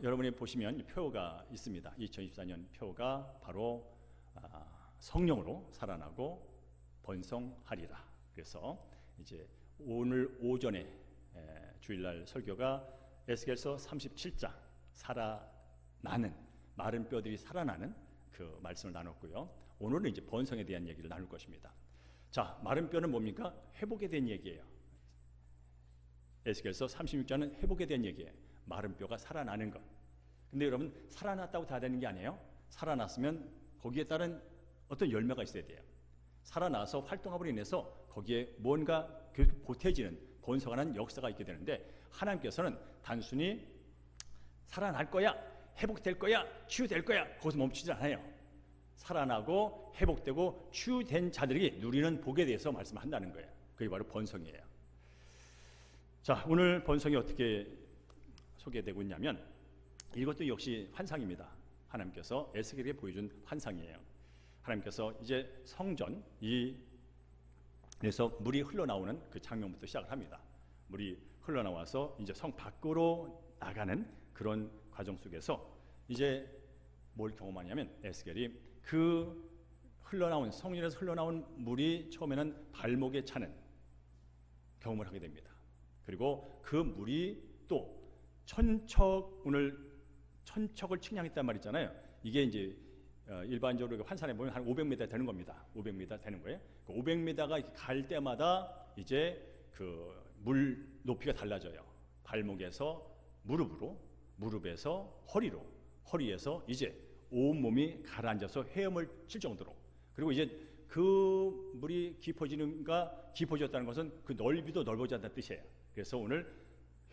여러분이 보시면 이 표가 있습니다. 2024년 표가 바로 성령으로 살아나고 번성하리라. 그래서 이제 오늘 오전에 주일날 설교가 에스겔서 37장 살아나는 마른 뼈들이 살아나는 그 말씀을 나눴고요. 오늘은 이제 번성에 대한 얘기를 나눌 것입니다. 자, 마른 뼈는 뭡니까? 회복에 대한 얘기예요. 에스겔서 36장은 회복에 대한 얘기예요. 마른 뼈가 살아나는 것. 근데 여러분, 살아났다고 다 되는 게 아니에요. 살아났으면 거기에 따른 어떤 열매가 있어야 돼요. 살아나서 활동함으로 인해서 거기에 뭔가 보태지는 번성하는 역사가 있게 되는데, 하나님께서는 단순히 살아날 거야, 회복될 거야, 치유될 거야, 거기서 멈추지 않아요. 살아나고 회복되고 치유된 자들이 누리는 복에 대해서 말씀한다는 거예요. 그게 바로 번성이에요. 자, 오늘 번성이 어떻게 소개되고 있냐면, 이것도 역시 환상입니다. 하나님께서 에스겔에게 보여준 환상이에요. 하나님께서 이제 성전 에서 물이 흘러나오는 그 장면부터 시작을 합니다. 물이 흘러나와서 이제 성 밖으로 나가는 그런 과정 속에서 이제 뭘 경험하냐면, 에스겔이 그 흘러나온 성전에서 흘러나온 물이 처음에는 발목에 차는 경험을 하게 됩니다. 그리고 그 물이 또 오늘 천척을 측량했단 말이잖아요. 이게 이제 일반적으로 환산해 보면 한 500m 되는 겁니다. 500m 되는 거예요. 그 500m가 갈 때마다 이제 그 물 높이가 달라져요. 발목에서 무릎으로, 무릎에서 허리로, 허리에서 이제 온 몸이 가라앉아서 헤엄을 칠 정도로. 그리고 이제 그 물이 깊어졌다는 것은 그 넓이도 넓어졌다는 뜻이에요. 그래서 오늘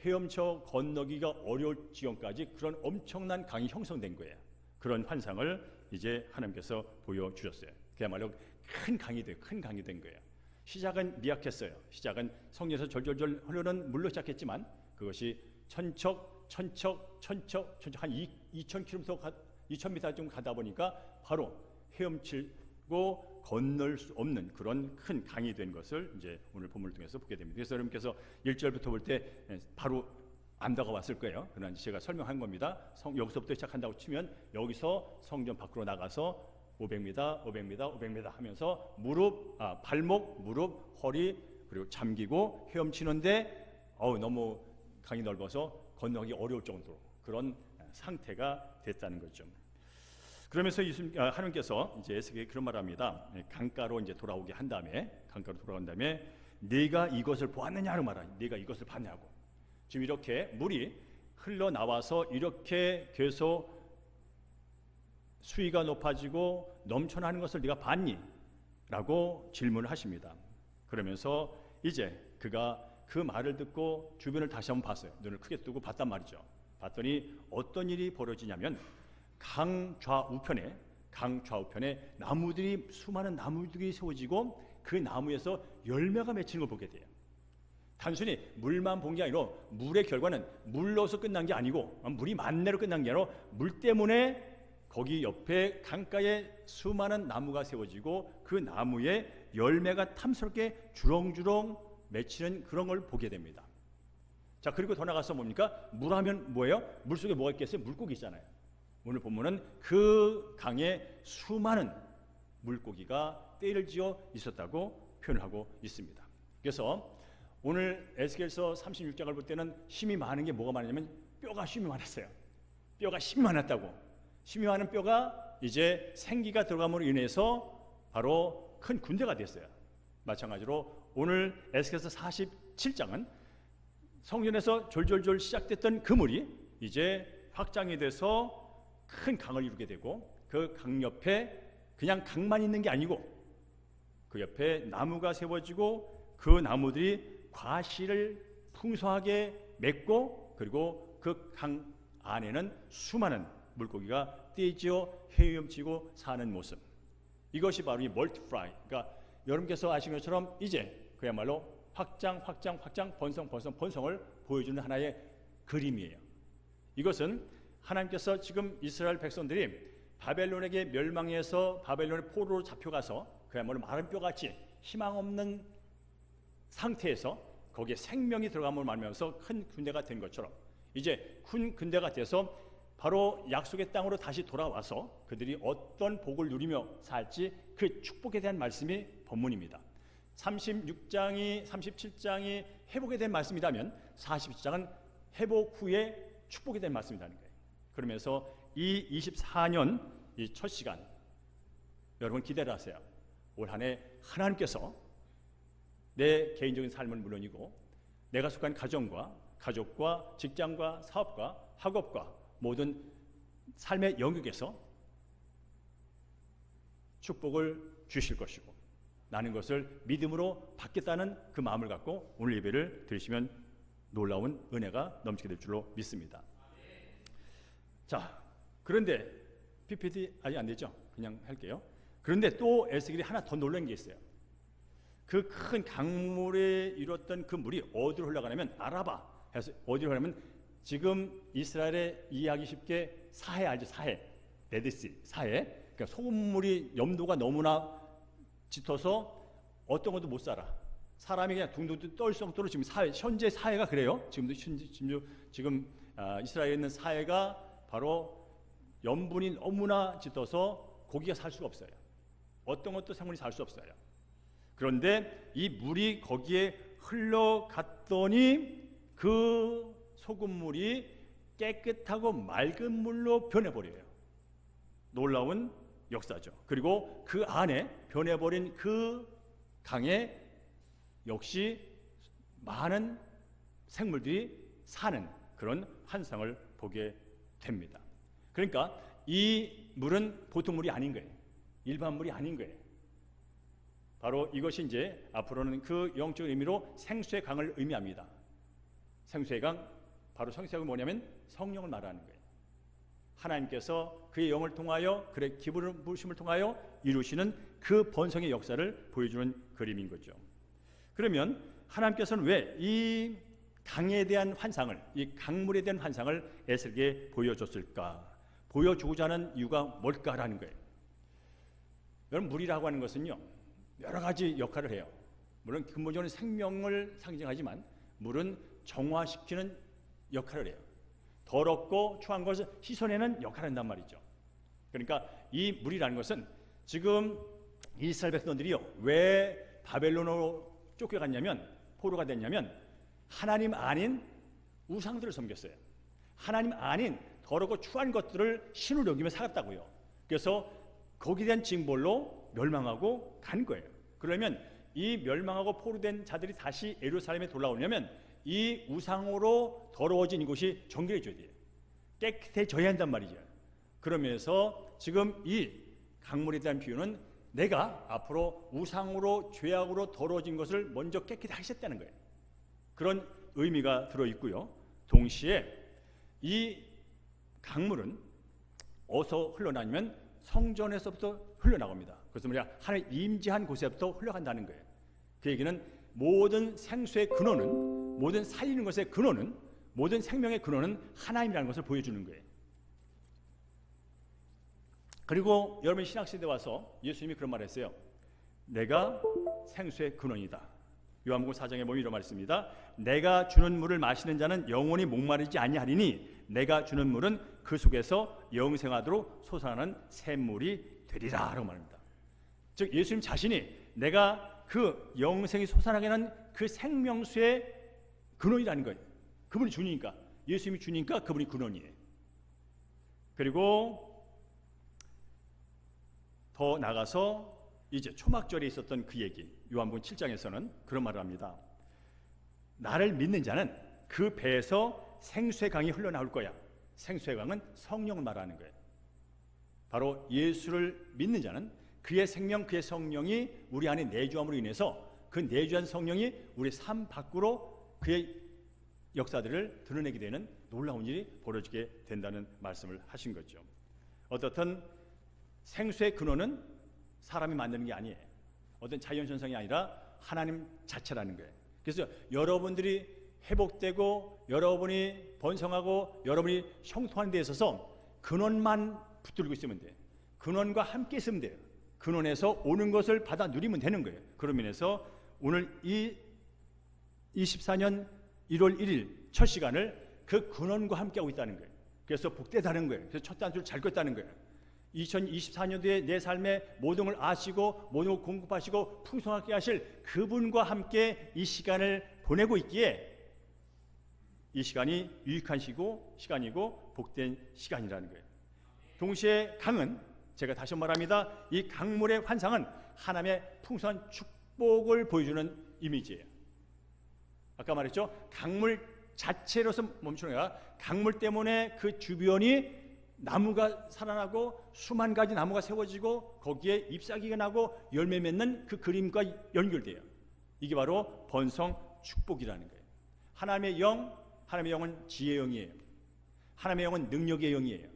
헤엄쳐 건너기가 어려울 지경까지 그런 엄청난 강이 형성된 거예요. 그런 환상을 이제 하나님께서 보여주셨어요. 그야말로 큰 강이 된 거예요. 시작은 미약했어요. 시작은 성전에서 절절절 흐르는 물로 시작했지만, 그것이 천척 한 2000m 좀 가다 보니까 바로 헤엄치고 건널 수 없는 그런 큰 강이 된 것을 이제 오늘 본문을 통해서 보게 됩니다. 그래서 여러분께서 1절부터 볼 때 바로 안다가 왔을 거예요. 그러나 제가 설명한 겁니다. 여기서부터 시작한다고 치면 여기서 성전 밖으로 나가서 500m 하면서 발목, 무릎, 허리, 그리고 잠기고 헤엄치는데 너무 강이 넓어서 건너기 어려울 정도로 그런 상태가 됐다는 거죠. 그러면서 하나님께서 이제 에스겔에게 그런 말을 합니다. 강가로 이제 돌아오게 한 다음에, 강가로 돌아온 다음에 네가 이것을 보았느냐고 말하니, 네가 이것을 봤냐고. 지금 이렇게 물이 흘러나와서 이렇게 계속 수위가 높아지고 넘쳐나는 것을 네가 봤니? 라고 질문을 하십니다. 그러면서 이제 그가 그 말을 듣고 주변을 다시 한번 봤어요. 눈을 크게 뜨고 봤단 말이죠. 봤더니 어떤 일이 벌어지냐면, 강 좌우편에 수많은 나무들이 세워지고 그 나무에서 열매가 맺히는 걸 보게 돼요. 단순히 물만 본 게 아니라 물의 결과는 물로서 끝난 게 아니고, 물이 만내로 끝난 게 아니라 물 때문에 거기 옆에 강가에 수많은 나무가 세워지고 그 나무에 열매가 탐스럽게 주렁주렁 맺히는 그런 걸 보게 됩니다. 자, 그리고 더 나가서 뭡니까? 물하면 뭐예요? 물속에 뭐가 있겠어요? 물고기 있잖아요. 오늘 본문은 그 강에 수많은 물고기가 떼를 지어 있었다고 표현을 하고 있습니다. 그래서 오늘 에스겔서 36장을 볼 때는 힘이 많은 게 뭐가 많았냐면 뼈가 힘이 많았어요. 뼈가 힘이 많았다고. 힘이 많은 뼈가 이제 생기가 들어감으로 인해서 바로 큰 군대가 됐어요. 마찬가지로 오늘 에스겔서 47장은 성전에서 졸졸졸 시작됐던 그 물이 이제 확장이 돼서 큰 강을 이루게 되고, 그 강 옆에 그냥 강만 있는 게 아니고 그 옆에 나무가 세워지고 그 나무들이 과실을 풍성하게 맺고, 그리고 그 강 안에는 수많은 물고기가 떼지어 헤엄치고 사는 모습. 이것이 바로 이 멀티플라이. 그러니까 여러분께서 아시는 것처럼 이제 그야말로 확장, 번성을 보여주는 하나의 그림이에요. 이것은 하나님께서 지금 이스라엘 백성들이 바벨론에게 멸망해서 바벨론의 포로로 잡혀가서 그야말로 마른 뼈같이 희망 없는 상태에서 거기에 생명이 들어감을 말하면서 큰 군대가 된 것처럼, 이제 군 근대가 돼서 바로 약속의 땅으로 다시 돌아와서 그들이 어떤 복을 누리며 살지 그 축복에 대한 말씀이 본문입니다. 37장이 회복에 대한 말씀이라면 47장은 회복 후에 축복에 대한 말씀이라는 거예요. 그러면서 이 24년 이 첫 시간 여러분 기대를 하세요. 올 한 해 하나님께서 내 개인적인 삶은 물론이고 내가 속한 가족과 직장과 사업과 학업과 모든 삶의 영역에서 축복을 주실 것이고 나는 것을 믿음으로 받겠다는 그 마음을 갖고 오늘 예배를 드리시면 놀라운 은혜가 넘치게 될 줄로 믿습니다. 자, 그런데 PPT 아직 안 되죠? 그냥 할게요. 그런데 또 에스겔이 하나 더 놀란 게 있어요. 그 큰 강물에 이뤘던 그 물이 어디로 흘러가냐면 아라바 해서 어디로 가냐면 지금 이스라엘의 이해하기 쉽게 사해 알죠? 사해, 레드시 사해. 그러니까 소금물이 염도가 너무나 짙어서 어떤 것도 못 살아. 사람이 그냥 둥둥 떨 정도로 지금 사해, 현재 사해가 그래요. 지금 이스라엘에 있는 사해가 바로 염분이 너무나 짙어서 고기가 살 수가 없어요. 어떤 것도 생물이 살 수 없어요. 그런데 이 물이 거기에 흘러갔더니 그 소금물이 깨끗하고 맑은 물로 변해버려요. 놀라운 역사죠. 그리고 그 안에 변해버린 그 강에 역시 많은 생물들이 사는 그런 환상을 보게 됩니다. 그러니까 이 물은 보통 물이 아닌 거예요. 일반 물이 아닌 거예요. 바로 이것이 이제 앞으로는 그 영적 의미로 생수의 강을 의미합니다. 생수의 강, 바로 생수의 강이 뭐냐면 성령을 말하는 거예요. 하나님께서 그의 영을 통하여 그의 기름 부으심을 통하여 이루시는 그 번성의 역사를 보여주는 그림인 거죠. 그러면 하나님께서는 왜 이 강에 대한 환상을, 이 강물에 대한 환상을 에스겔에게 보여줬을까? 보여주고자 하는 이유가 뭘까라는 거예요. 여러분, 물이라고 하는 것은요 여러 가지 역할을 해요. 물론 근본적으로 생명을 상징하지만 물은 정화시키는 역할을 해요. 더럽고 추한 것을 씻어내는 역할을 한단 말이죠. 그러니까 이 물이라는 것은 지금 이스라엘 백성들이요 왜 바벨론으로 쫓겨갔냐면, 포로가 됐냐면 하나님 아닌 우상들을 섬겼어요. 하나님 아닌 더럽고 추한 것들을 신으로 여기며 살았다고요. 그래서 거기에 대한 징벌로 멸망하고 간 거예요. 그러면 이 멸망하고 포로된 자들이 다시 예루살렘에 돌아오려면 이 우상으로 더러워진 이곳이 정결해져야 돼요. 깨끗해져야 한단 말이죠. 그러면서 지금 이 강물에 대한 비유는 내가 앞으로 우상으로 죄악으로 더러워진 것을 먼저 깨끗하게 하셨다는 거예요. 그런 의미가 들어있고요. 동시에 이 강물은 어디서 흘러나오면 성전에서부터 흘러나옵니다. 그래서 뭐냐, 하나님 임재한 곳에부터 흘러간다는 거예요. 그 얘기는 모든 생수의 근원은, 모든 살리는 것의 근원은, 모든 생명의 근원은 하나님이라는 것을 보여주는 거예요. 그리고 여러분 신학시대에 와서 예수님이 그런 말을 했어요. 내가 생수의 근원이다. 요한복음 4장에 보면 이런 말씀입니다. 내가 주는 물을 마시는 자는 영원히 목마르지 아니하리니 내가 주는 물은 그 속에서 영생하도록 솟아나는 샘물이 되리라 라고 말합니다. 즉 예수님 자신이 내가 그 영생이 솟아나게 하는 그 생명수의 근원이라는 거예요. 그분이 주니까, 예수님이 주니까 그분이 근원이에요. 그리고 더 나가서 이제 초막절에 있었던 그 얘기, 요한복음 7장에서는 그런 말을 합니다. 나를 믿는 자는 그 배에서 생수의 강이 흘러나올 거야. 생수의 강은 성령을 말하는 거예요. 바로 예수를 믿는 자는 그의 생명, 그의 성령이 우리 안에 내주함으로 인해서 그 내주한 성령이 우리 삶 밖으로 그의 역사들을 드러내게 되는 놀라운 일이 벌어지게 된다는 말씀을 하신 거죠. 어떻든 생수의 근원은 사람이 만드는 게 아니에요. 어떤 자연현상이 아니라 하나님 자체라는 거예요. 그래서 여러분들이 회복되고 여러분이 번성하고 여러분이 형통하는 데 있어서 근원만 붙들고 있으면 돼요. 근원과 함께 있으면 돼요. 근원에서 오는 것을 받아 누리면 되는 거예요. 그런 면에서 오늘 이 24년 1월 1일 첫 시간을 그 근원과 함께하고 있다는 거예요. 그래서 복되다는 거예요. 그래서 첫 단추를 잘 껐다는 거예요. 2024년도에 내 삶의 모든 걸 아시고 모든 걸 공급하시고 풍성하게 하실 그분과 함께 이 시간을 보내고 있기에 이 시간이 유익한 시간이고 복된 시간이라는 거예요. 동시에 강은, 제가 다시 말합니다, 이 강물의 환상은 하나님의 풍성한 축복을 보여주는 이미지예요. 아까 말했죠, 강물 자체로서 멈추는 게 아니라 강물 때문에 그 주변이 나무가 살아나고 수만 가지 나무가 세워지고 거기에 잎사귀가 나고 열매 맺는 그 그림과 연결돼요. 이게 바로 번성 축복이라는 거예요. 하나님의 영은 지혜의 영이에요. 하나님의 영은 능력의 영이에요.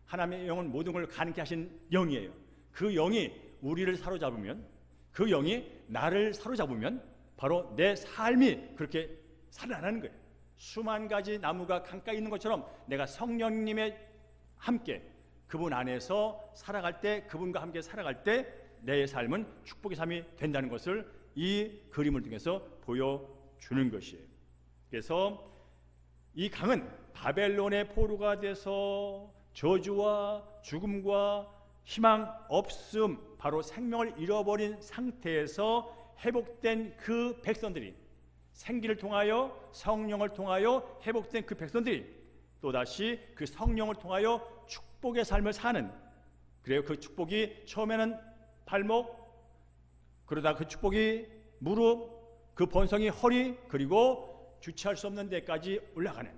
하나님의 영은 모든 걸 가능케 하신 영이에요. 그 영이 우리를 사로잡으면, 그 영이 나를 사로잡으면 바로 내 삶이 그렇게 살아나는 거예요. 수만 가지 나무가 강가에 있는 것처럼 내가 성령님의 함께 그분 안에서 살아갈 때, 그분과 함께 살아갈 때 내 삶은 축복의 삶이 된다는 것을 이 그림을 통해서 보여주는 것이에요. 그래서 이 강은 바벨론의 포로가 돼서 저주와 죽음과 희망 없음, 바로 생명을 잃어버린 상태에서 회복된 그 백성들이, 생기를 통하여 성령을 통하여 회복된 그 백성들이 또다시 그 성령을 통하여 축복의 삶을 사는, 그래요. 그 축복이 처음에는 발목, 그러다 그 축복이 무릎, 그 번성이 허리, 그리고 주체할 수 없는 데까지 올라가는,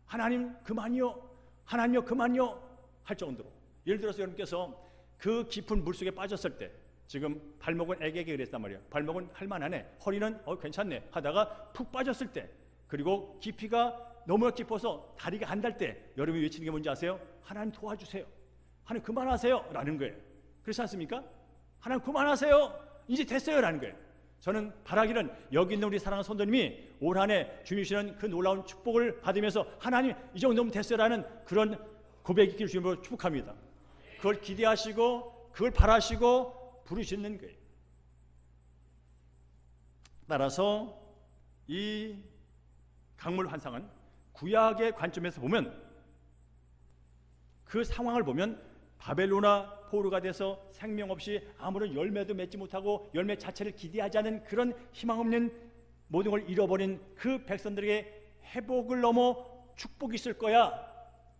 하나님 그만요, 하나님요 그만요 할 정도로. 예를 들어서 여러분께서 그 깊은 물속에 빠졌을 때, 지금 발목은 애기에게 그랬단 말이에요. 발목은 할만하네, 허리는 괜찮네 하다가 푹 빠졌을 때, 그리고 깊이가 너무 깊어서 다리가 안 닿을 때 여러분이 외치는 게 뭔지 아세요? 하나님 도와주세요, 하나님 그만하세요 라는 거예요. 그렇지 않습니까? 하나님 그만하세요, 이제 됐어요 라는 거예요. 저는 바라기는 여기 있는 우리 사랑하는 성도님이 올 한 해 주님 주시는 그 놀라운 축복을 받으면서 하나님 이 정도면 됐어요 라는 그런 고백이 있기를 주님으로 축복합니다. 그걸 기대하시고 그걸 바라시고 부르시는 거예요. 따라서 이 강물 환상은 구약의 관점에서 보면, 그 상황을 보면 바벨로나 포로가 돼서 생명 없이 아무런 열매도 맺지 못하고 열매 자체를 기대하지 않은 그런 희망 없는 모든 걸 잃어버린 그 백성들에게 회복을 넘어 축복이 있을 거야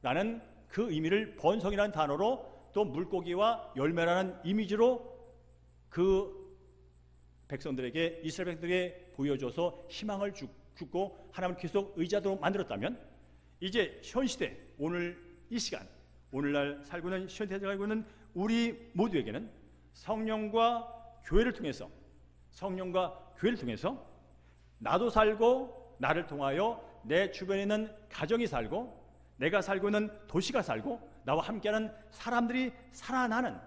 라는 그 의미를 번성이라는 단어로, 또 물고기와 열매라는 이미지로 그 백성들에게, 이스라엘 백성들에게 보여줘서 희망을 주고 하나님을 계속 의지하도록 만들었다면, 이제 현시대, 오늘 이 시간, 오늘날 살고 있는 현대에 살고 있는 우리 모두에게는 성령과 교회를 통해서 나도 살고 나를 통하여 내 주변에 있는 가정이 살고 내가 살고 있는 도시가 살고 나와 함께하는 사람들이 살아나는,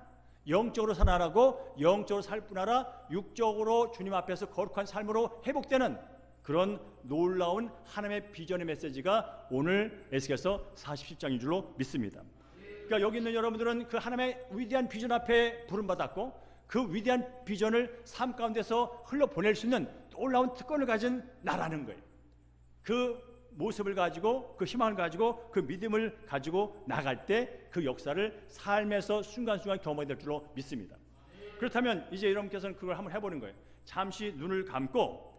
영적으로 살아나고 영적으로 살 뿐 아니라 육적으로 주님 앞에서 거룩한 삶으로 회복되는 그런 놀라운 하나님의 비전의 메시지가 오늘 에스겔서 40장인 줄로 믿습니다. 그러니까 여기 있는 여러분들은 그 하나님의 위대한 비전 앞에 부름받았고, 그 위대한 비전을 삶 가운데서 흘러보낼 수 있는 놀라운 특권을 가진 나라는 거예요. 그 모습을 가지고, 그 희망을 가지고, 그 믿음을 가지고 나갈 때 그 역사를 삶에서 순간순간 경험하게 될 줄로 믿습니다. 그렇다면 이제 여러분께서는 그걸 한번 해보는 거예요. 잠시 눈을 감고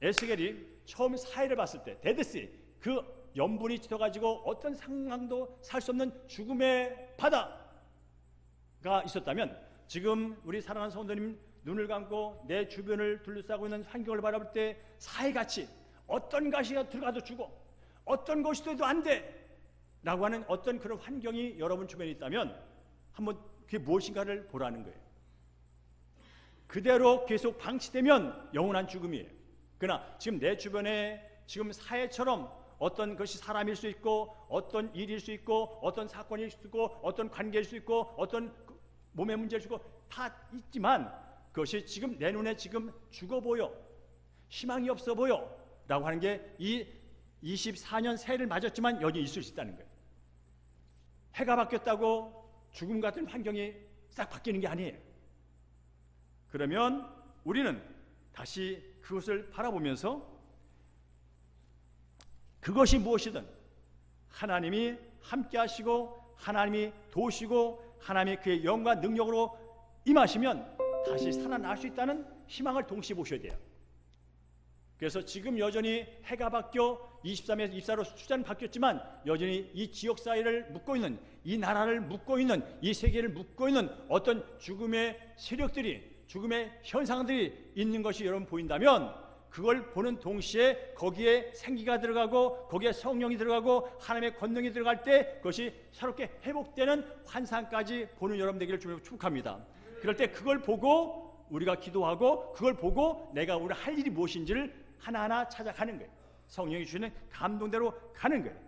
에스겔이 처음 사회를 봤을 때, 데드시, 그 염분이 짙어가지고 어떤 상황도 살 수 없는 죽음의 바다가 있었다면, 지금 우리 사랑하는 성도님 눈을 감고 내 주변을 둘러싸고 있는 환경을 바라볼 때 사회같이 어떤 가시가 들어가도 죽어, 어떤 것이 돼도 안 돼 라고 하는 어떤 그런 환경이 여러분 주변에 있다면 한번 그게 무엇인가를 보라는 거예요. 그대로 계속 방치되면 영원한 죽음이에요. 그러나 지금 내 주변에 지금 사회처럼 어떤 것이 사람일 수 있고, 어떤 일일 수 있고, 어떤 사건일 수 있고, 어떤 관계일 수 있고, 어떤 몸의 문제일 수 있고 다 있지만, 그것이 지금 내 눈에 지금 죽어 보여, 희망이 없어 보여 라고 하는 게 이 24년 새해를 맞았지만 여기 있을 수 있다는 거예요. 해가 바뀌었다고 죽음 같은 환경이 싹 바뀌는 게 아니에요. 그러면 우리는 다시 그것을 바라보면서 그것이 무엇이든 하나님이 함께 하시고 하나님이 도우시고 하나님의 그의 영과 능력으로 임하시면 다시 살아날 수 있다는 희망을 동시에 보셔야 돼요. 그래서 지금 여전히 해가 바뀌어 23에서 24로 숫자는 바뀌었지만 여전히 이 지역사회를 묶고 있는, 이 나라를 묶고 있는, 이 세계를 묶고 있는 어떤 죽음의 세력들이, 죽음의 현상들이 있는 것이 여러분 보인다면 그걸 보는 동시에 거기에 생기가 들어가고 거기에 성령이 들어가고 하나님의 권능이 들어갈 때 그것이 새롭게 회복되는 환상까지 보는 여러분 되기를 주님으로 축복합니다. 그럴 때 그걸 보고 우리가 기도하고 그걸 보고 내가 오늘 할 일이 무엇인지를 하나하나 찾아가는 거예요. 성령이 주시는 감동대로 가는 거예요.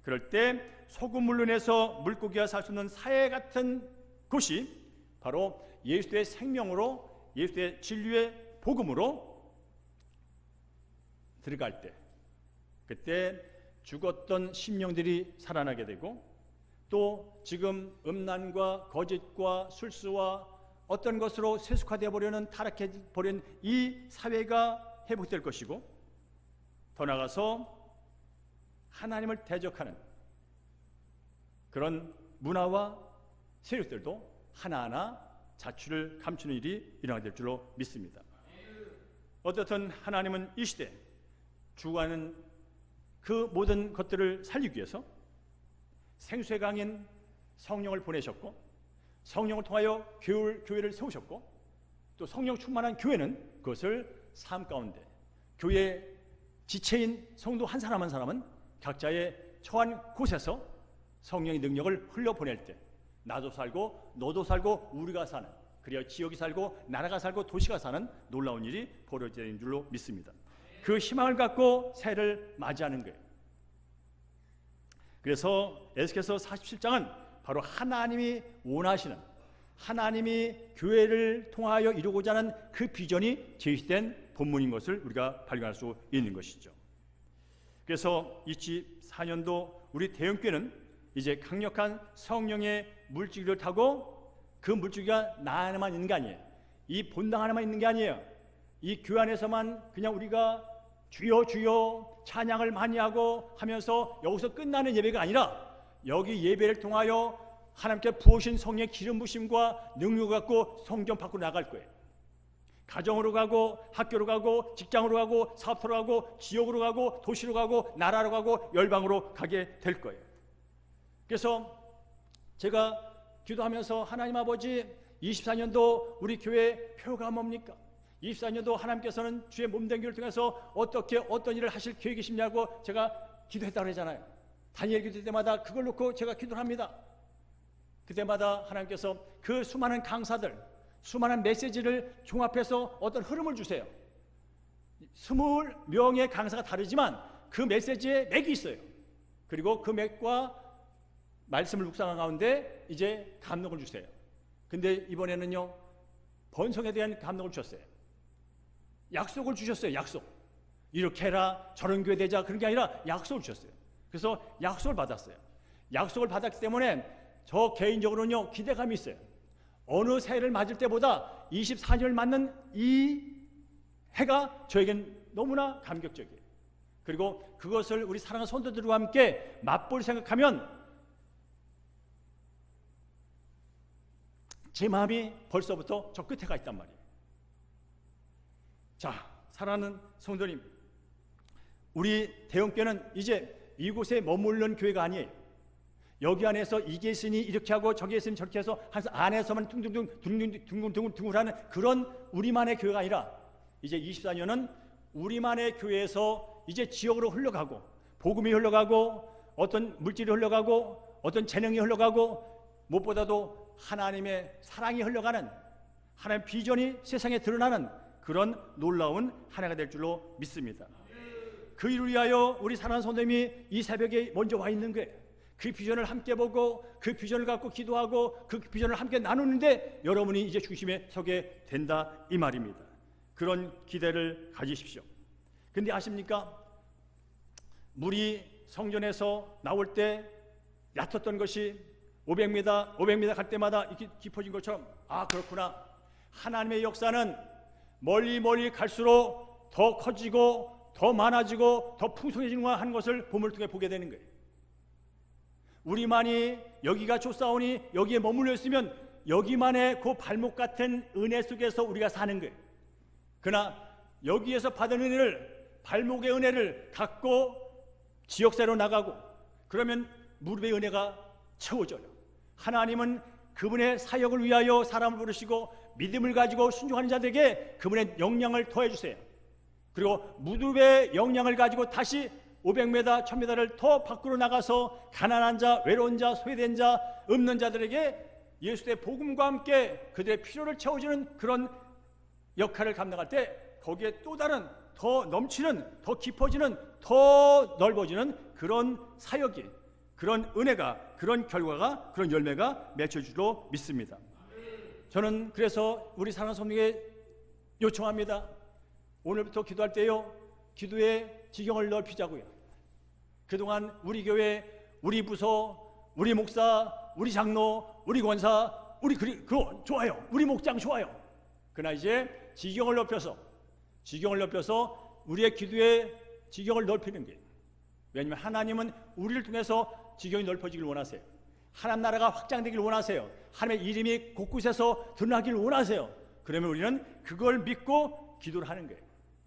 그럴 때 소금물로 인해서 물고기가 살 수 없는 사회 같은 곳이 바로 예수의 생명으로, 예수의 진리의 복음으로 들어갈 때, 그때 죽었던 심령들이 살아나게 되고 또 지금 음란과 거짓과 술수와 어떤 것으로 세속화되어 버리는, 타락해 버린 이 사회가 회복될 것이고, 더 나아가서 하나님을 대적하는 그런 문화와 세력들도 하나하나 자취를 감추는 일이 일어나게 될 줄로 믿습니다. 어떻든 하나님은 이 시대 주관하는 그 모든 것들을 살리기 위해서 생수의 강인 성령을 보내셨고, 성령을 통하여 교회를 세우셨고, 또 성령 충만한 교회는 그것을 삶 가운데 교회의 지체인 성도 한 사람 한 사람은 각자의 처한 곳에서 성령의 능력을 흘려보낼 때 나도 살고 너도 살고 우리가 사는, 그리하여 지역이 살고 나라가 살고 도시가 사는 놀라운 일이 벌어지는 줄로 믿습니다. 그 희망을 갖고 새해를 맞이하는 거예요. 그래서 에스겔서 47장은 바로 하나님이 원하시는, 하나님이 교회를 통하여 이루고자 하는 그 비전이 제시된 본문인 것을 우리가 발견할 수 있는 것이죠. 그래서 24년도 우리 대형교회는 이제 강력한 성령의 물줄기를 타고, 그 물줄기가 나 안에만 있는 게 아니에요. 이 본당 안에만 있는 게 아니에요. 이 교회 안에서만 그냥 우리가 주여 주여 찬양을 많이 하고 하면서 여기서 끝나는 예배가 아니라 여기 예배를 통하여 하나님께 부으신 성령의 기름 부심과 능력을 갖고 성경 밖으로 나갈 거예요. 가정으로 가고 학교로 가고 직장으로 가고 사업터로 가고 지역으로 가고 도시로 가고 나라로 가고 열방으로 가게 될 거예요. 그래서 제가 기도하면서 하나님 아버지 24년도 우리 교회 표가 뭡니까? 24년도 하나님께서는 주의 몸된 교회를 통해서 어떻게 어떤 일을 하실 계획이시냐고 제가 기도했다고 그러잖아요. 다니엘 기도 때마다 그걸 놓고 제가 기도를 합니다. 그때마다 하나님께서 그 수많은 강사들, 수많은 메시지를 종합해서 어떤 흐름을 주세요. 20명의 강사가 다르지만 그 메시지에 맥이 있어요. 그리고 그 맥과 말씀을 묵상한 가운데 이제 감동을 주세요. 근데 이번에는요, 번성에 대한 감동을 주셨어요. 약속을 주셨어요. 약속. 이렇게 해라, 저런 교회 되자, 그런 게 아니라 약속을 주셨어요. 그래서 약속을 받았어요. 약속을 받았기 때문에 저 개인적으로는요, 기대감이 있어요. 어느 새해를 맞을 때보다 24년을 맞는 이 해가 저에겐 너무나 감격적이에요. 그리고 그것을 우리 사랑하는 성도들과 함께 맛볼 생각하면 제 마음이 벌써부터 저 끝에 가 있단 말이에요. 자, 사랑하는 성도님, 우리 대형교회는 이제 이곳에 머무르는 교회가 아니에요. 여기 안에서 이게 있으니 이렇게 하고 저기 있으니 저렇게 해서 안에서만 둥둥둥 하는 그런 우리만의 교회가 아니라 이제 24년은 우리만의 교회에서 이제 지역으로 흘러가고, 복음이 흘러가고, 어떤 물질이 흘러가고, 어떤 재능이 흘러가고, 무엇보다도 하나님의 사랑이 흘러가는, 하나님의 비전이 세상에 드러나는 그런 놀라운 한 해가 될 줄로 믿습니다. 그 일을 위하여 우리 사랑하는 성도님이 이 새벽에 먼저 와 있는 거예요. 그 비전을 함께 보고 그 비전을 갖고 기도하고 그 비전을 함께 나누는데 여러분이 이제 중심에 서게 된다, 이 말입니다. 그런 기대를 가지십시오. 근데 아십니까? 물이 성전에서 나올 때 얕았던 것이 500m 갈 때마다 이렇게 깊어진 것처럼, 아, 그렇구나. 하나님의 역사는 멀리 갈수록 더 커지고 더 많아지고 더 풍성해지는 것을 봄을 통해 보게 되는 거예요. 우리만이 여기가 좋사오니 여기에 머물러 있으면 여기만의 그 발목 같은 은혜 속에서 우리가 사는 거예요. 그러나 여기에서 받은 은혜를, 발목의 은혜를 갖고 지역사로 나가고 그러면 무릎의 은혜가 채워져요. 하나님은 그분의 사역을 위하여 사람을 부르시고 믿음을 가지고 순종하는 자들에게 그분의 영향을 더해 주세요. 그리고 무릎의 영향을 가지고 다시 500m, 1000m를 더 밖으로 나가서 가난한 자, 외로운 자, 소외된 자, 없는 자들에게 예수의 복음과 함께 그들의 필요를 채워주는 그런 역할을 감당할 때 거기에 또 다른 더 넘치는, 더 깊어지는, 더 넓어지는 그런 사역이, 그런 은혜가, 그런 결과가, 그런 열매가 맺혀질 줄로 믿습니다. 저는 그래서 우리 사랑하는 성도에게 요청합니다. 오늘부터 기도할 때요, 기도의 지경을 넓히자고요. 그동안 우리 교회, 우리 부서, 우리 목사, 우리 장로, 우리 권사, 우리 그거 좋아요. 우리 목장 좋아요. 그러나 이제 지경을 넓혀서 우리의 기도의 지경을 넓히는 게, 왜냐하면 하나님은 우리를 통해서 지경이 넓어지길 원하세요. 하나님 나라가 확장되길 원하세요. 하나님의 이름이 곳곳에서 드러나길 원하세요. 그러면 우리는 그걸 믿고 기도를 하는 거예요.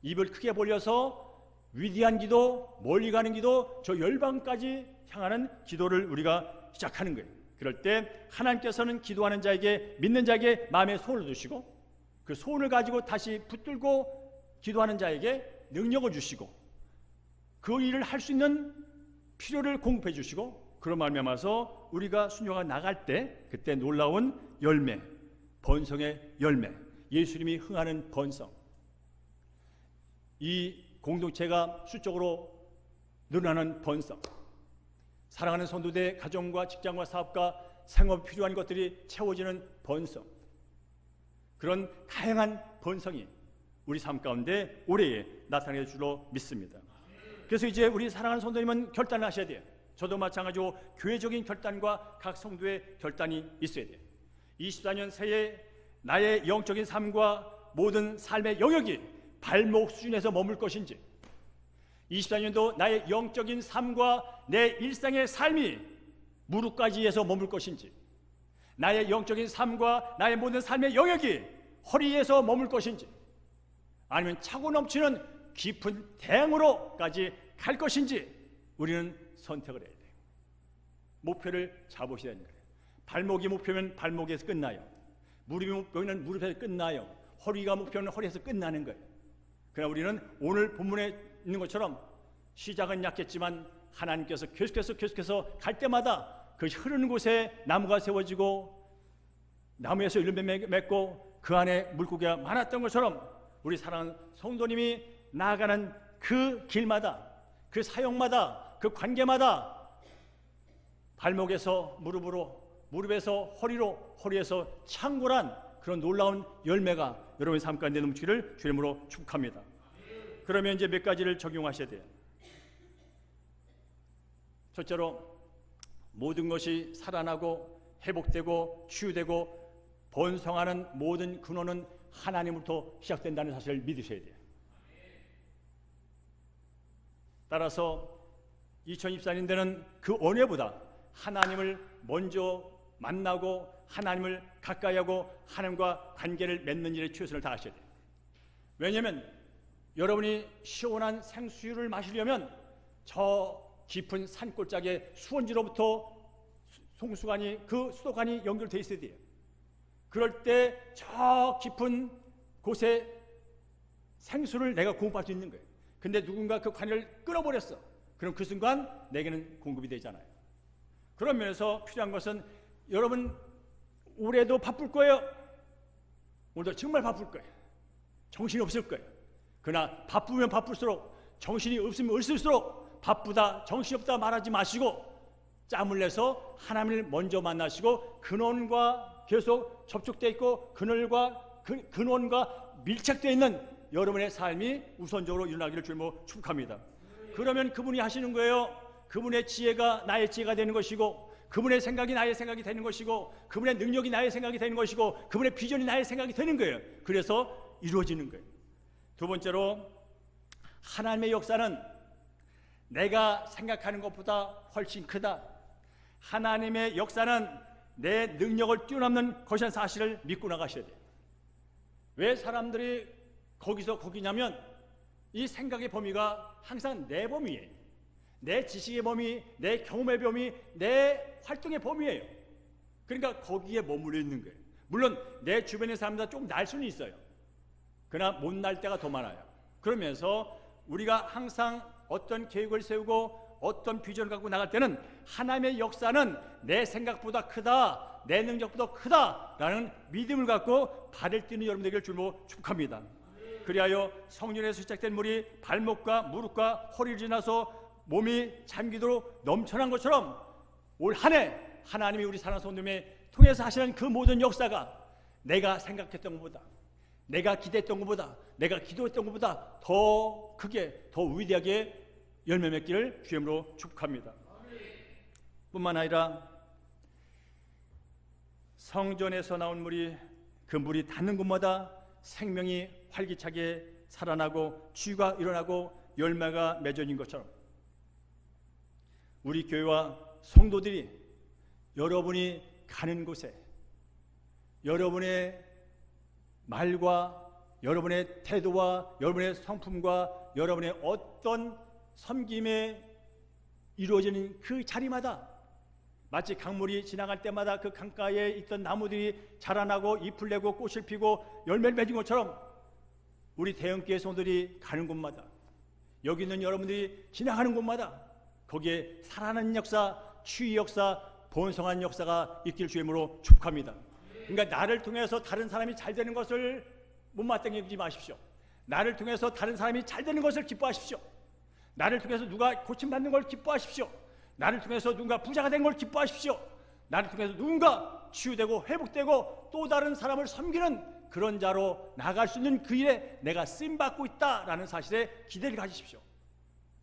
입을 크게 벌려서 위대한 기도, 멀리 가는 기도, 저 열방까지 향하는 기도를 우리가 시작하는 거예요. 그럴 때 하나님께서는 기도하는 자에게, 믿는 자에게 마음에 소원을 주시고 그 소원을 가지고 다시 붙들고 기도하는 자에게 능력을 주시고 그 일을 할 수 있는 필요를 공급해 주시고, 그런 말미암아서 우리가 순종하고 나갈 때 그때 놀라운 열매, 번성의 열매, 예수님이 흥하는 번성, 이 공동체가 수적으로 늘어나는 번성, 사랑하는 성도들의 가정과 직장과 사업과 생업에 필요한 것들이 채워지는 번성, 그런 다양한 번성이 우리 삶 가운데 올해에 나타날 줄로 믿습니다. 그래서 이제 우리 사랑하는 성도님은 결단을 하셔야 돼요. 저도 마찬가지로 교회적인 결단과 각 성도의 결단이 있어야 돼요. 24년 새해 나의 영적인 삶과 모든 삶의 영역이 발목 수준에서 머물 것인지, 24년도 나의 영적인 삶과 내 일상의 삶이 무릎까지에서 머물 것인지, 나의 영적인 삶과 나의 모든 삶의 영역이 허리에서 머물 것인지, 아니면 차고 넘치는 깊은 대양으로까지 갈 것인지 우리는 선택을 해야 돼요. 목표를 잡으셔야 되는 거예요. 발목이 목표면 발목에서 끝나요. 무릎이 목표면 무릎에서 끝나요. 허리가 목표면 허리에서 끝나는 거예요. 그러나 우리는 오늘 본문에 있는 것처럼 시작은 약했지만 하나님께서 계속해서 갈 때마다 그 흐르는 곳에 나무가 세워지고 나무에서 열매 맺고 그 안에 물고기가 많았던 것처럼 우리 사랑하는 성도님이 나아가는 그 길마다, 그 사역마다, 그 관계마다 발목에서 무릎으로, 무릎에서 허리로, 허리에서 창궐한 그런 놀라운 열매가 여러분의 삶 가운데 넘치기를 주님으로 축복합니다. 그러면 이제 몇 가지를 적용하셔야 돼요. 첫째로, 모든 것이 살아나고 회복되고 치유되고 번성하는 모든 근원은 하나님으로부터 시작된다는 사실을 믿으셔야 돼요. 따라서 2024년대는 그 언제보다 하나님을 먼저 만나고 하나님을 가까이 하고 하나님과 관계를 맺는 일에 최선을 다하셔야 돼요. 왜냐하면 여러분이 시원한 생수를 마시려면 저 깊은 산골짜기의 수원지로부터 송수관이, 그 수도관이 연결되어 있어야 돼요. 그럴 때 저 깊은 곳에 생수를 내가 공급할 수 있는 거예요. 근데 누군가 그 관을 끊어버렸어. 그럼 그 순간 내게는 공급이 되잖아요. 그런 면에서 필요한 것은, 여러분 올해도 바쁠 거예요. 오늘도 정말 바쁠 거예요. 정신이 없을 거예요. 그러나 바쁘면 바쁠수록, 정신이 없으면 없을수록 바쁘다, 정신없다 말하지 마시고 짬을 내서 하나님을 먼저 만나시고 근원과 계속 접촉되어 있고 근원과 밀착되어 있는 여러분의 삶이 우선적으로 일어나기를 주님으로 축복합니다. 그러면 그분이 하시는 거예요. 그분의 지혜가 나의 지혜가 되는 것이고, 그분의 생각이 나의 생각이 되는 것이고, 그분의 능력이 나의 생각이 되는 것이고, 그분의 비전이 나의 생각이 되는 거예요. 그래서 이루어지는 거예요. 두 번째로, 하나님의 역사는 내가 생각하는 것보다 훨씬 크다. 하나님의 역사는 내 능력을 뛰어넘는 것이라는 사실을 믿고 나가셔야 돼요. 왜 사람들이 거기서 거기냐면 이 생각의 범위가 항상 내 범위예요. 내 지식의 범위, 내 경험의 범위, 내 활동의 범위예요. 그러니까 거기에 머물러 있는 거예요. 물론 내 주변의 사람보다 조금 날 수는 있어요. 그러나 못 날 때가 더 많아요. 그러면서 우리가 항상 어떤 계획을 세우고 어떤 비전을 갖고 나갈 때는 하나님의 역사는 내 생각보다 크다, 내 능력보다 크다라는 믿음을 갖고 발을 뛰는 여러분 되기를 주로 축복합니다. 그리하여 성령에서 시작된 물이 발목과 무릎과 허리를 지나서 몸이 잠기도록 넘쳐난 것처럼 올 한 해 하나님이 우리 사랑하는 성도님의 통해서 하시는 그 모든 역사가 내가 생각했던 것보다, 내가 기대했던 것보다, 내가 기도했던 것보다 더 크게, 더 위대하게 열매 맺기를 주님으로 축복합니다. 뿐만 아니라 성전에서 나온 물이 그 물이 닿는 곳마다 생명이 활기차게 살아나고 치유가 일어나고 열매가 맺어진 것처럼 우리 교회와 성도들이 여러분이 가는 곳에 여러분의 말과 여러분의 태도와 여러분의 성품과 여러분의 어떤 섬김에 이루어지는 그 자리마다 마치 강물이 지나갈 때마다 그 강가에 있던 나무들이 자라나고 잎을 내고 꽃을 피고 열매를 맺은 것처럼 우리 대형교회 성도들이 가는 곳마다 여기 있는 여러분들이 지나가는 곳마다 거기에 살아나는 역사, 치유 역사, 번성한 역사가 있길 주임으로 축복합니다. 그러니까 나를 통해서 다른 사람이 잘 되는 것을 못마땅해하지 마십시오. 나를 통해서 다른 사람이 잘 되는 것을 기뻐하십시오. 나를 통해서 누가 고침받는 걸 기뻐하십시오. 나를 통해서 누군가 부자가 된 걸 기뻐하십시오. 나를 통해서 누군가 치유되고 회복되고 또 다른 사람을 섬기는 그런 자로 나갈 수 있는 그 일에 내가 쓰임받고 있다라는 사실에 기대를 가지십시오.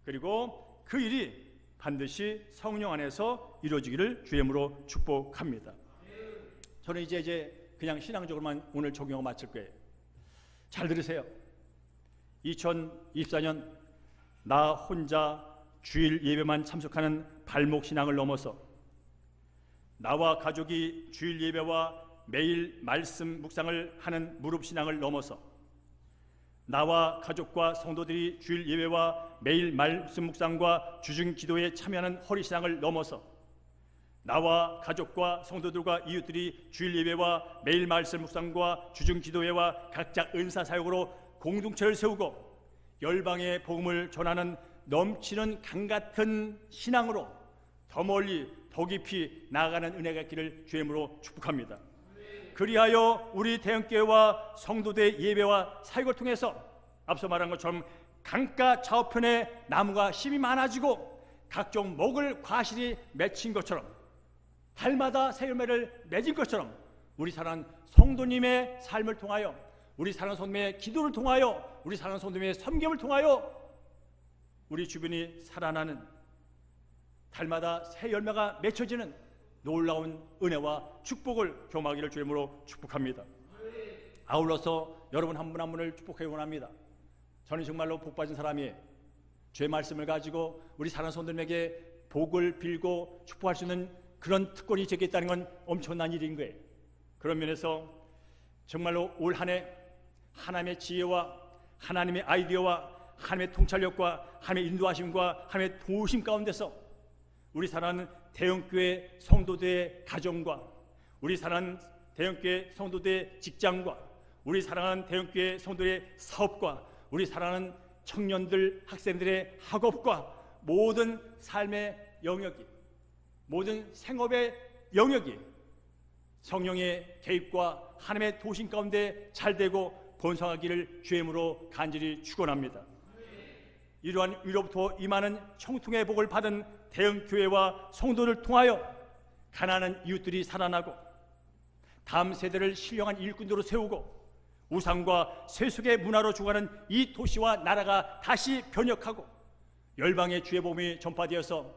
그리고 그 일이 반드시 성령 안에서 이루어지기를 주님으로 축복합니다. 저는 이제 그냥 신앙적으로만 오늘 적용하고 마칠 거예요. 잘 들으세요. 2024년 나 혼자 주일 예배만 참석하는 발목 신앙을 넘어서 나와 가족이 주일 예배와 매일 말씀 묵상을 하는 무릎 신앙을 넘어서 나와 가족과 성도들이 주일 예배와 매일 말씀 묵상과 주중 기도에 참여하는 허리 신앙을 넘어서 나와 가족과 성도들과 이웃들이 주일 예배와 매일 말씀 묵상과 주중 기도회와 각자 은사 사역으로 공동체를 세우고 열방의 복음을 전하는 넘치는 강 같은 신앙으로 더 멀리 더 깊이 나아가는 은혜가 있기를 주님으로 축복합니다. 그리하여 우리 대형교회와 성도들의 예배와 사역을 통해서 앞서 말한 것처럼 강가 좌우편에 나무가 힘이 많아지고 각종 먹을 과실이 맺힌 것처럼 달마다 새 열매를 맺은 것처럼 우리 사랑하는 성도님의 삶을 통하여 우리 사랑하는 성도님의 기도를 통하여 우리 사랑하는 성도님의 섬김을 통하여 우리 주변이 살아나는 달마다 새 열매가 맺혀지는 놀라운 은혜와 축복을 경험하기를 주님으로 축복합니다. 아울러서 여러분 한 분 한 분을 축복하기 원합니다. 저는 정말로 복받은 사람이에요. 주의 말씀을 가지고 우리 사랑하는 성도님에게 복을 빌고 축복할 수 있는 그런 특권이 제게 있다는 건 엄청난 일인 거예요. 그런 면에서 정말로 올 한 해 하나님의 지혜와 하나님의 아이디어와 하나님의 통찰력과 하나님의 인도하심과 하나님의 도우심 가운데서 우리 사랑하는 대형교회 성도들의 가정과 우리 사랑하는 대형교회 성도들의 직장과 우리 사랑하는 대형교회 성도들의 사업과 우리 사랑하는 청년들 학생들의 학업과 모든 삶의 영역이 모든 생업의 영역이 성령의 개입과 하나님의 도심 가운데 잘되고 번성하기를 주임으로 간절히 축원합니다. 이러한 위로부터 임하는 청통의 복을 받은 대형교회와 성도를 통하여 가난한 이웃들이 살아나고 다음 세대를 신령한 일꾼으로 세우고 우상과 세속의 문화로 죽어가는 이 도시와 나라가 다시 변혁하고 열방의 주의 복음이 전파되어서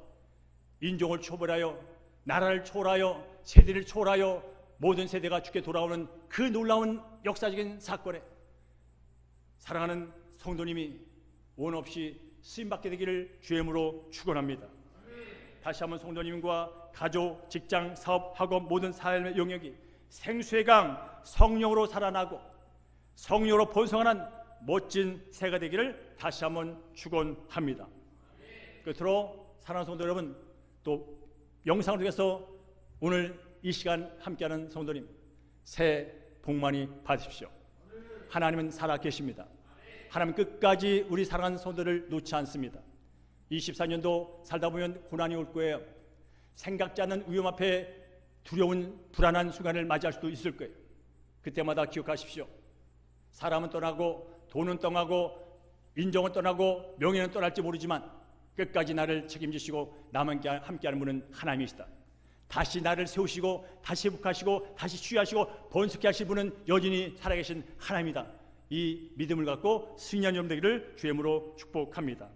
인종을 초월하여 나라를 초월하여 세대를 초월하여 모든 세대가 주께 돌아오는 그 놀라운 역사적인 사건에 사랑하는 성도님이 원 없이 쓰임받게 되기를 주의 이름으로 축원합니다. 다시 한번 성도님과 가족, 직장, 사업, 학업 모든 삶의 영역이 생수의 강 성령으로 살아나고 성령으로 번성하는 멋진 새가 되기를 다시 한번 축원합니다. 끝으로 사랑하는 성도 여러분, 또 영상을 통해서 오늘 이 시간 함께하는 성도님, 새해 복 많이 받으십시오. 하나님은 살아계십니다. 하나님 끝까지 우리 사랑하는 성도를 놓지 않습니다. 24년도 살다 보면 고난이 올 거예요. 생각지 않는 위험 앞에 두려운 불안한 순간을 맞이할 수도 있을 거예요. 그때마다 기억하십시오. 사람은 떠나고 돈은 떠나고 인정은 떠나고 명예는 떠날지 모르지만 끝까지 나를 책임지시고 나만 함께하는 분은 하나님이시다. 다시 나를 세우시고 다시 회복하시고 다시 치유하시고 번성케 하실 분은 여전히 살아계신 하나님이다. 이 믿음을 갖고 승리한 여러분 되기를 주의 이름으로 축복합니다.